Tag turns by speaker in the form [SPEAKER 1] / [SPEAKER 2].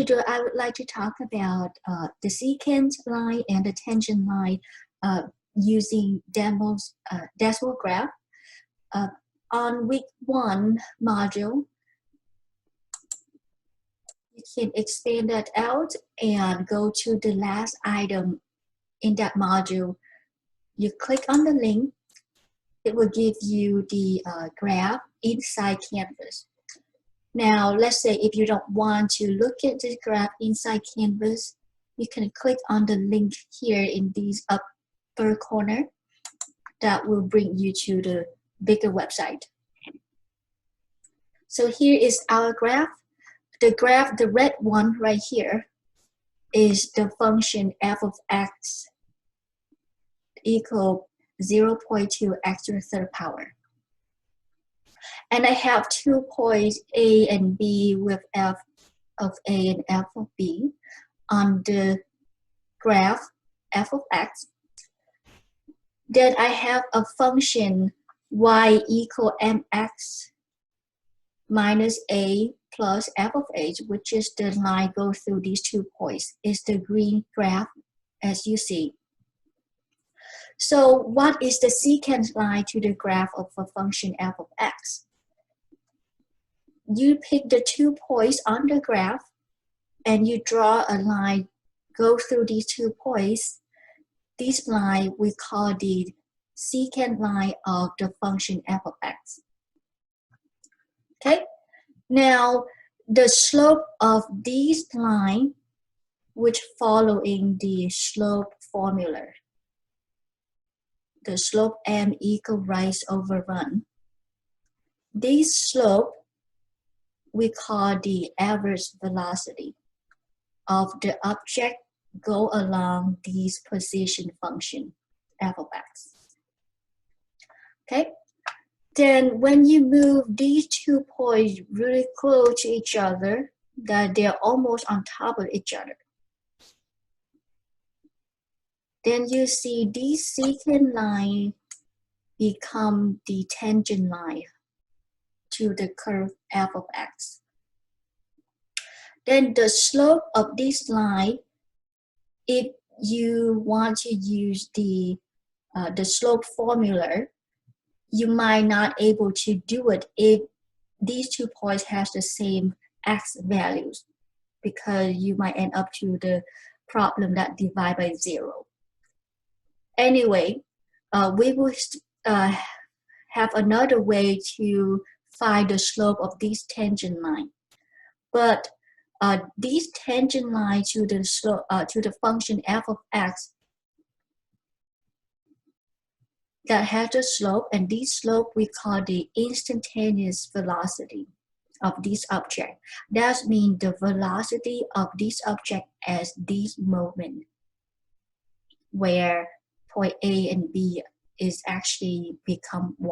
[SPEAKER 1] video, I would like to talk about the secant line and the tangent line using Desmos graph. On week 1 module, you can expand that out and go to the last item in that module. You click on the link, it will give you the graph inside Canvas. Now, let's say if you don't want to look at the graph inside Canvas, you can click on the link here in this upper corner. That will bring you to the bigger website. So here is our graph. The graph, the red one right here, is the function f of x equal 0.2 x to the third power. And I have 2 points A and B with f of A and f of B on the graph f of x. Then I have a function y equal mx minus a plus f of h, which is the line go through these 2 points. It's the green graph as you see. So what is the secant line to the graph of a function f of x? You pick the 2 points on the graph and you draw a line go through these 2 points. This line we call the secant line of the function f of x. Okay, now the slope of this line, which following the slope formula, the slope m equal rise over run. This slope we call the average velocity of the object go along this position function f of x. Okay, then when you move these 2 points really close to each other, that they're almost on top of each other, then you see this secant line become the tangent line to the curve f of x. Then the slope of this line, if you want to use the slope formula, you might not able to do it if these 2 points has the same x values, because you might end up to the problem that divide by 0. Anyway, we will have another way to find the slope of this tangent line. But this tangent line to the slope to the function f of x that has a slope, and this slope we call the instantaneous velocity of this object. That means the velocity of this object as this moment, where point A and B is actually become 1.